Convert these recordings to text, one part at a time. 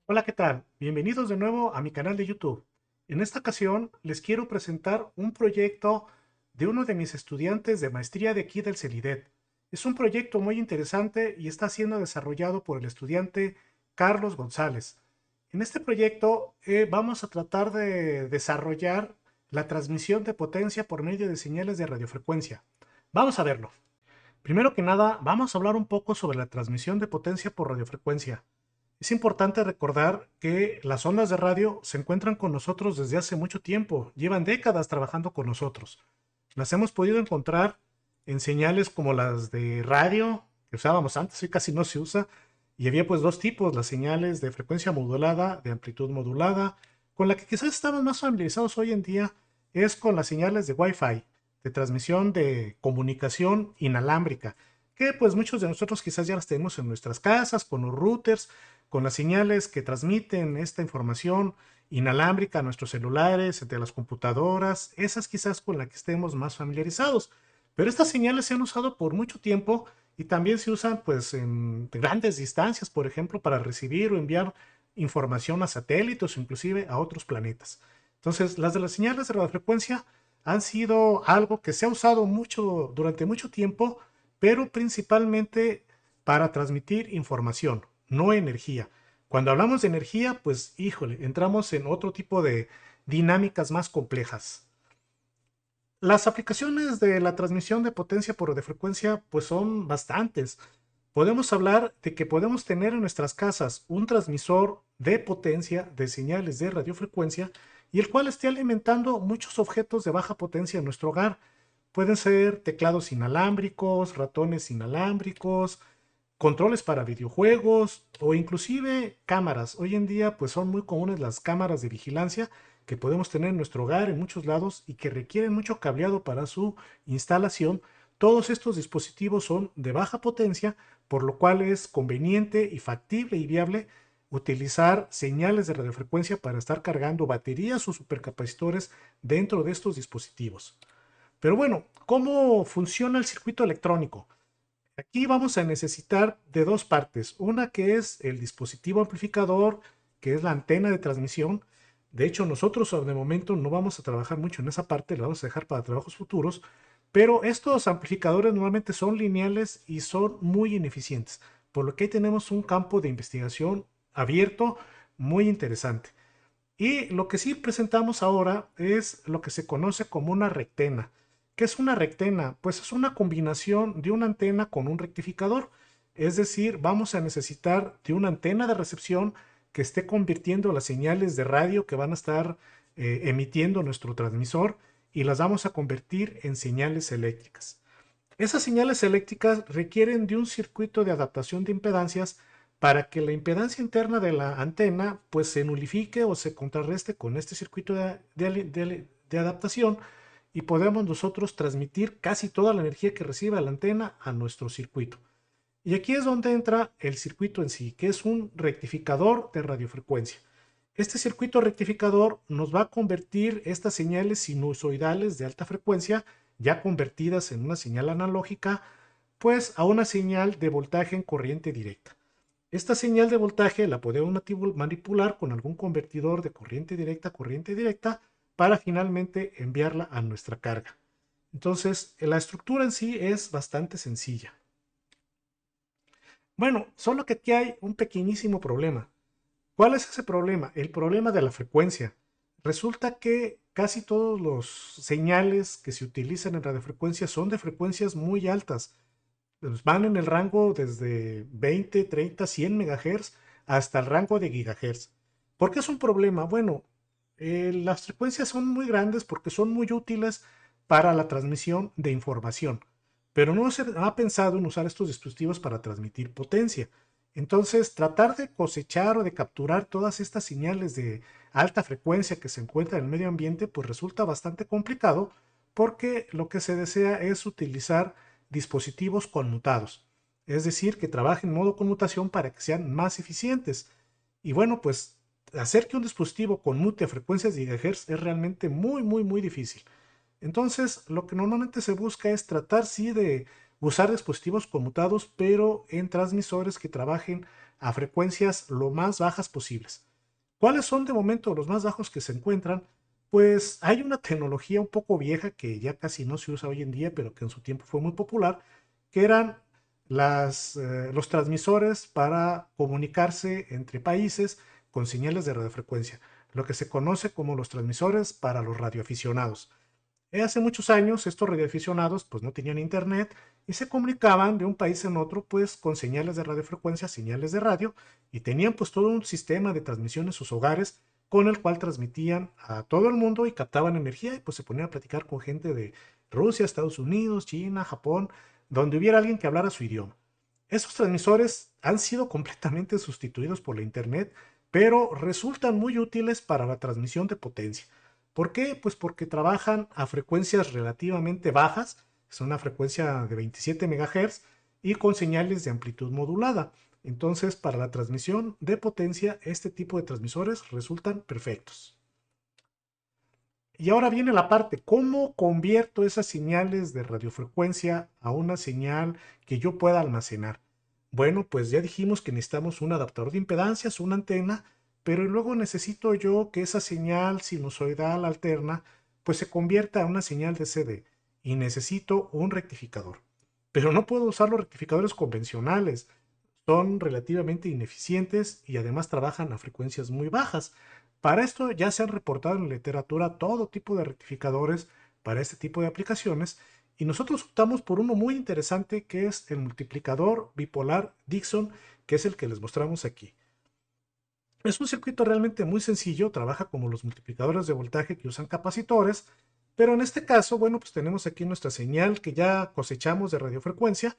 Hola, ¿qué tal? Bienvenidos de nuevo a mi canal de YouTube. En esta ocasión les quiero presentar un proyecto de uno de mis estudiantes de maestría de aquí del CELIDET. Es un proyecto muy interesante y está siendo desarrollado por el estudiante Carlos González. En este proyecto vamos a tratar de desarrollar la transmisión de potencia por medio de señales de radiofrecuencia. Vamos a verlo. Primero que nada, vamos a hablar un poco sobre la transmisión de potencia por radiofrecuencia. Es importante recordar que las ondas de radio se encuentran con nosotros desde hace mucho tiempo, llevan décadas trabajando con nosotros. Las hemos podido encontrar en señales como las de radio, que usábamos antes, hoy casi no se usa, y había pues dos tipos, las señales de frecuencia modulada, de amplitud modulada, con la que quizás estamos más familiarizados hoy en día es con las señales de Wi-Fi, de transmisión de comunicación inalámbrica, que pues muchos de nosotros quizás ya las tenemos en nuestras casas, con los routers, con las señales que transmiten esta información inalámbrica a nuestros celulares, entre las computadoras, esas quizás con las que estemos más familiarizados. Pero estas señales se han usado por mucho tiempo y también se usan pues en grandes distancias, por ejemplo, para recibir o enviar información a satélites o inclusive a otros planetas. Entonces, las de las señales de radiofrecuencia han sido algo que se ha usado mucho durante mucho tiempo, pero principalmente para transmitir información, no energía. Cuando hablamos de energía, pues híjole, entramos en otro tipo de dinámicas más complejas. Las aplicaciones de la transmisión de potencia por radiofrecuencia pues son bastantes. Podemos hablar de que podemos tener en nuestras casas un transmisor de potencia de señales de radiofrecuencia y el cual esté alimentando muchos objetos de baja potencia en nuestro hogar. Pueden ser teclados inalámbricos, ratones inalámbricos, controles para videojuegos o inclusive cámaras. Hoy en día pues son muy comunes las cámaras de vigilancia que podemos tener en nuestro hogar en muchos lados y que requieren mucho cableado para su instalación. Todos estos dispositivos son de baja potencia, por lo cual es conveniente y factible y viable utilizar señales de radiofrecuencia para estar cargando baterías o supercapacitores dentro de estos dispositivos. Pero bueno, ¿cómo funciona el circuito electrónico? Aquí vamos a necesitar de dos partes. Una que es el dispositivo amplificador, que es la antena de transmisión. De hecho, nosotros de momento no vamos a trabajar mucho en esa parte, la vamos a dejar para trabajos futuros. Pero estos amplificadores normalmente son lineales y son muy ineficientes. Por lo que ahí tenemos un campo de investigación abierto muy interesante. Y lo que sí presentamos ahora es lo que se conoce como una rectena. ¿Qué es una rectena? Pues es una combinación de una antena con un rectificador. Es decir, vamos a necesitar de una antena de recepción que esté convirtiendo las señales de radio que van a estar emitiendo nuestro transmisor y las vamos a convertir en señales eléctricas. Esas señales eléctricas requieren de un circuito de adaptación de impedancias para que la impedancia interna de la antena pues se nulifique o se contrarreste con este circuito de adaptación y podemos nosotros transmitir casi toda la energía que recibe la antena a nuestro circuito. Y aquí es donde entra el circuito en sí, que es un rectificador de radiofrecuencia. Este circuito rectificador nos va a convertir estas señales sinusoidales de alta frecuencia, ya convertidas en una señal analógica, pues a una señal de voltaje en corriente directa. Esta señal de voltaje la podemos manipular con algún convertidor de corriente directa para finalmente enviarla a nuestra carga. Entonces, la estructura en sí es bastante sencilla. Bueno, solo que aquí hay un pequeñísimo problema. ¿Cuál es ese problema? El problema de la frecuencia. Resulta que casi todos los señales que se utilizan en radiofrecuencia son de frecuencias muy altas. Pues van en el rango desde 20, 30, 100 MHz hasta el rango de gigahertz. ¿Por qué es un problema? Bueno, las frecuencias son muy grandes porque son muy útiles para la transmisión de información, pero no se ha pensado en usar estos dispositivos para transmitir potencia. Entonces, tratar de cosechar o de capturar todas estas señales de alta frecuencia que se encuentran en el medio ambiente, pues resulta bastante complicado porque lo que se desea es utilizar dispositivos conmutados, es decir, que trabajen en modo conmutación para que sean más eficientes. Y bueno, pues hacer que un dispositivo conmute a frecuencias de gigahertz es realmente muy difícil. Entonces, lo que normalmente se busca es tratar, sí, de usar dispositivos conmutados, pero en transmisores que trabajen a frecuencias lo más bajas posibles. ¿Cuáles son de momento los más bajos que se encuentran? Pues hay una tecnología un poco vieja que ya casi no se usa hoy en día, pero que en su tiempo fue muy popular, que eran los transmisores para comunicarse entre países con señales de radiofrecuencia, lo que se conoce como los transmisores para los radioaficionados. Hace muchos años estos radioaficionados pues no tenían internet y se comunicaban de un país en otro pues con señales de radiofrecuencia, señales de radio, y tenían pues todo un sistema de transmisión en sus hogares con el cual transmitían a todo el mundo y captaban energía y pues se ponían a platicar con gente de Rusia, Estados Unidos, China, Japón, donde hubiera alguien que hablara su idioma. Esos transmisores han sido completamente sustituidos por la internet, pero resultan muy útiles para la transmisión de potencia. ¿Por qué? Pues porque trabajan a frecuencias relativamente bajas, es una frecuencia de 27 MHz y con señales de amplitud modulada. Entonces, para la transmisión de potencia, este tipo de transmisores resultan perfectos. Y ahora viene la parte, ¿cómo convierto esas señales de radiofrecuencia a una señal que yo pueda almacenar? Bueno, pues ya dijimos que necesitamos un adaptador de impedancias, una antena, pero luego necesito yo que esa señal sinusoidal alterna pues se convierta a una señal de CD y necesito un rectificador. Pero no puedo usar los rectificadores convencionales, son relativamente ineficientes y además trabajan a frecuencias muy bajas. Para esto ya se han reportado en la literatura todo tipo de rectificadores para este tipo de aplicaciones y nosotros optamos por uno muy interesante que es el multiplicador bipolar Dixon, que es el que les mostramos aquí. Es un circuito realmente muy sencillo, trabaja como los multiplicadores de voltaje que usan capacitores, pero en este caso, bueno, pues tenemos aquí nuestra señal que ya cosechamos de radiofrecuencia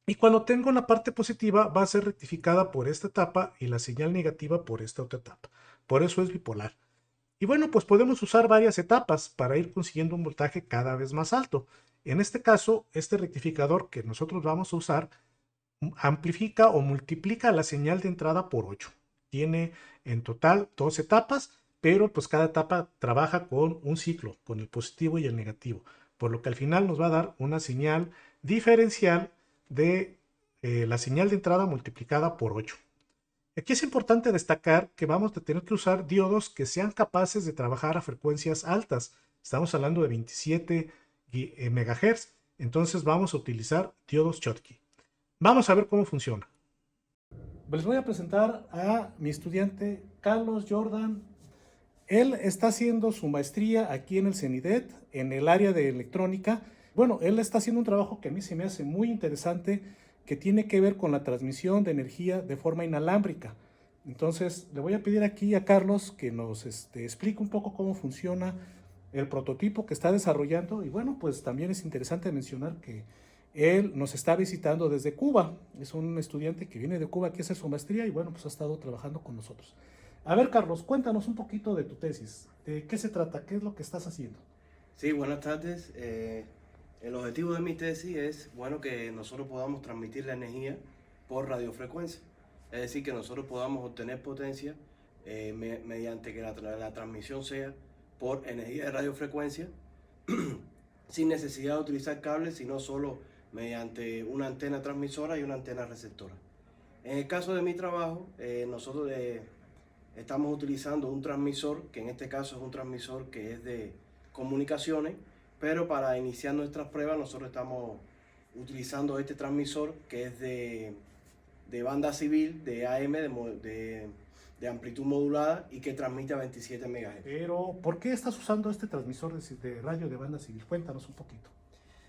y cuando tengo la parte positiva va a ser rectificada por esta etapa y la señal negativa por esta otra etapa. Por eso es bipolar. Y bueno, pues podemos usar varias etapas para ir consiguiendo un voltaje cada vez más alto. En este caso, este rectificador que nosotros vamos a usar amplifica o multiplica la señal de entrada por 8. Tiene en total dos etapas, pero pues cada etapa trabaja con un ciclo, con el positivo y el negativo, por lo que al final nos va a dar una señal diferencial de la señal de entrada multiplicada por 8. Aquí es importante destacar que vamos a tener que usar diodos que sean capaces de trabajar a frecuencias altas. Estamos hablando de 27 MHz, entonces vamos a utilizar diodos Schottky. Vamos a ver cómo funciona. Les voy a presentar a mi estudiante Carlos Jordan. Él está haciendo su maestría aquí en el CENIDET, en el área de electrónica. Bueno, él está haciendo un trabajo que a mí se me hace muy interesante, que tiene que ver con la transmisión de energía de forma inalámbrica. Entonces, le voy a pedir aquí a Carlos que nos explique un poco cómo funciona el prototipo que está desarrollando. Y bueno, pues también es interesante mencionar que él nos está visitando desde Cuba. Es un estudiante que viene de Cuba aquí a hacer su maestría y bueno, pues ha estado trabajando con nosotros. A ver, Carlos, cuéntanos un poquito de tu tesis. ¿De qué se trata? ¿Qué es lo que estás haciendo? Sí, buenas tardes. El objetivo de mi tesis es, bueno, que nosotros podamos transmitir la energía por radiofrecuencia. Es decir, que nosotros podamos obtener potencia mediante que la transmisión sea por energía de radiofrecuencia, sin necesidad de utilizar cables, sino solo mediante una antena transmisora y una antena receptora. En el caso de mi trabajo, nosotros estamos utilizando un transmisor, que en este caso es un transmisor que es de comunicaciones, pero para iniciar nuestras pruebas nosotros estamos utilizando este transmisor que es de banda civil, de AM, de amplitud modulada y que transmite a 27 MHz. Pero, ¿por qué estás usando este transmisor de radio de banda civil? Cuéntanos un poquito.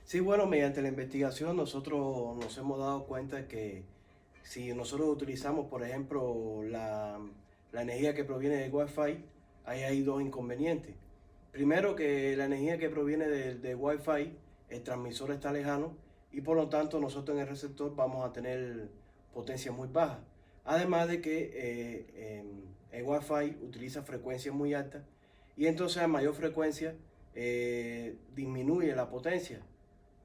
Sí, bueno, mediante la investigación nosotros nos hemos dado cuenta que si nosotros utilizamos, por ejemplo, la energía que proviene del Wi-Fi, ahí hay dos inconvenientes. Primero, que la energía que proviene del Wi-Fi, el transmisor está lejano y por lo tanto nosotros en el receptor vamos a tener potencia muy baja. Además de que el Wi-Fi utiliza frecuencias muy altas y entonces a mayor frecuencia disminuye la potencia,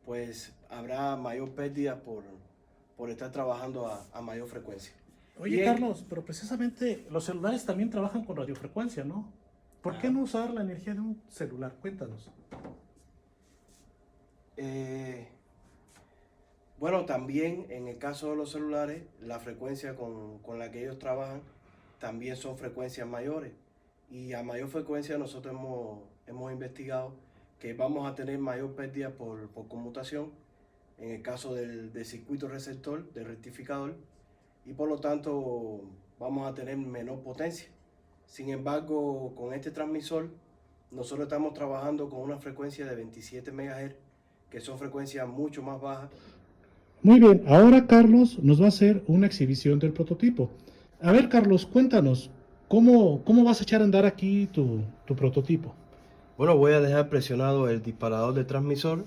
pues habrá mayor pérdida por estar trabajando a mayor frecuencia. Oye, Carlos, pero precisamente los celulares también trabajan con radiofrecuencia, ¿no? ¿Por qué no usar la energía de un celular? Cuéntanos. Eh, Bueno, también en el caso de los celulares, la frecuencia con la que ellos trabajan también son frecuencias mayores. Y a mayor frecuencia nosotros hemos investigado que vamos a tener mayor pérdida por conmutación en el caso del circuito receptor, del rectificador, y por lo tanto vamos a tener menor potencia. Sin embargo, con este transmisor, nosotros estamos trabajando con una frecuencia de 27 MHz, que son frecuencias mucho más bajas. Muy bien, ahora Carlos nos va a hacer una exhibición del prototipo. A ver, Carlos, cuéntanos, ¿cómo vas a echar a andar aquí tu prototipo? Bueno, voy a dejar presionado el disparador del transmisor.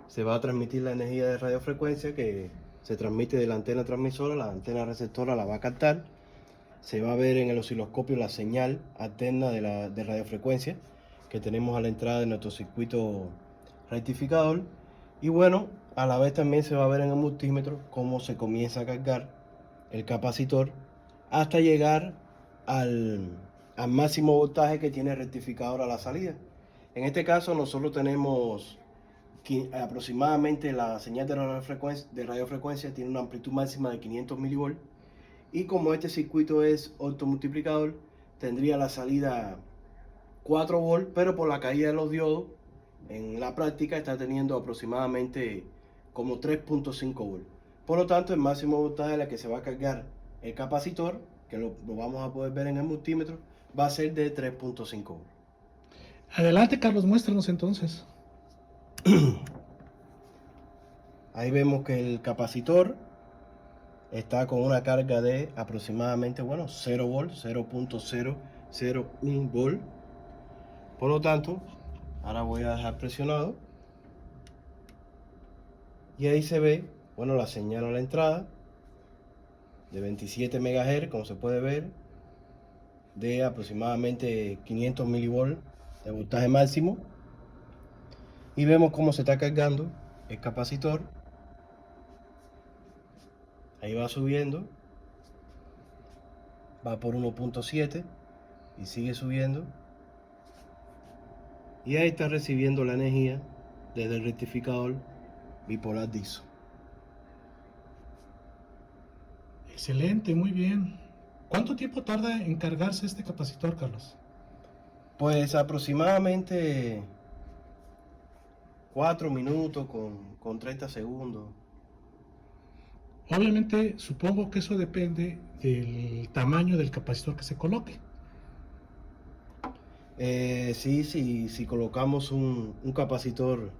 Se va a transmitir la energía de radiofrecuencia que se transmite de la antena transmisora, la antena receptora la va a captar. Se va a ver en el osciloscopio la señal alterna de radiofrecuencia que tenemos a la entrada de nuestro circuito rectificador. Y bueno, a la vez también se va a ver en el multímetro cómo se comienza a cargar el capacitor hasta llegar al máximo voltaje que tiene el rectificador a la salida. En este caso nosotros tenemos aproximadamente la señal de radiofrecuencia tiene una amplitud máxima de 500 milivolts, y como este circuito es ortomultiplicador, tendría la salida 4 volts, pero por la caída de los diodos, en la práctica está teniendo aproximadamente como 3.5 volts. Por lo tanto, el máximo voltaje a la que se va a cargar el capacitor, que lo vamos a poder ver en el multímetro, va a ser de 3.5 volts. Adelante, Carlos, muéstranos entonces. Ahí vemos que el capacitor está con una carga de aproximadamente, 0 volts, 0.001 volt. Por lo tanto, ahora voy a dejar presionado. Y ahí se ve, la señal a la entrada de 27 MHz, como se puede ver, de aproximadamente 500 milivolts de voltaje máximo. Y vemos cómo se está cargando el capacitor. Ahí va subiendo, va por 1.7 y sigue subiendo. Y ahí está recibiendo la energía desde el rectificador bipolar DISO. Excelente, muy bien. ¿Cuánto tiempo tarda en cargarse este capacitor, Carlos? Pues aproximadamente 4 minutos con 30 segundos. Obviamente, supongo que eso depende del tamaño del capacitor que se coloque. Sí, si colocamos un capacitor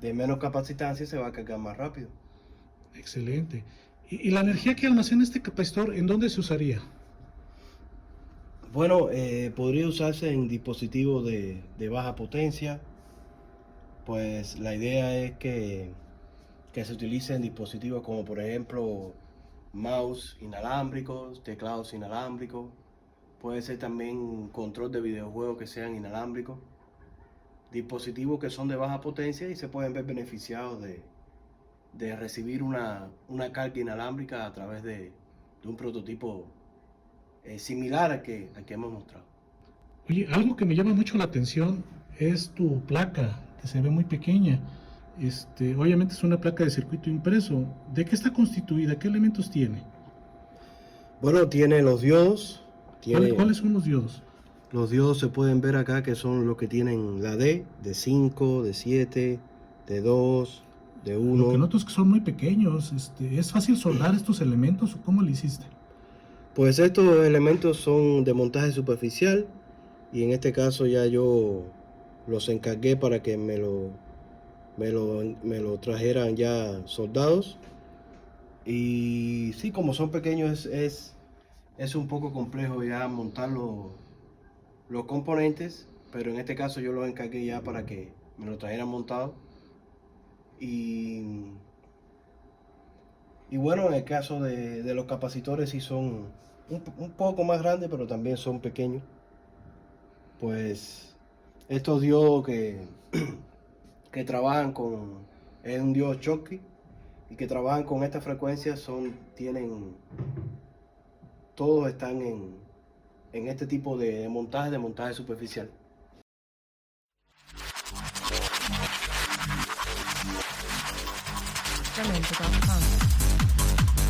de menos capacitancia, se va a cargar más rápido. Excelente. ¿Y la energía que almacena este capacitor, en dónde se usaría? Bueno, podría usarse en dispositivos de baja potencia. Pues la idea es que se utilice en dispositivos como por ejemplo mouse inalámbricos, teclados inalámbricos. Puede ser también control de videojuegos que sean inalámbricos. Dispositivos que son de baja potencia y se pueden ver beneficiados de recibir una carga inalámbrica a través de un prototipo similar al que hemos mostrado. Oye, algo que me llama mucho la atención es tu placa, que se ve muy pequeña. Obviamente es una placa de circuito impreso. ¿De qué está constituida? ¿Qué elementos tiene? Bueno, tiene los diodos. ¿Cuáles son los diodos? Los diodos se pueden ver acá, que son los que tienen la D, de 5, de 7, de 2, de 1. Lo que noto es que son muy pequeños. ¿Es fácil soldar estos elementos o cómo lo hiciste? Pues estos elementos son de montaje superficial y en este caso ya yo los encargué para que me lo trajeran ya soldados. Y sí, como son pequeños es un poco complejo ya montar los componentes, pero en este caso yo los encargué ya para que me lo trajeran montado. Y bueno, en el caso de los capacitores sí son un poco más grandes, pero también son pequeños. Pues estos diodos que trabajan es un diodo Schottky, y que trabajan con esta frecuencia todos están en este tipo de montaje superficial. Sacramento.com.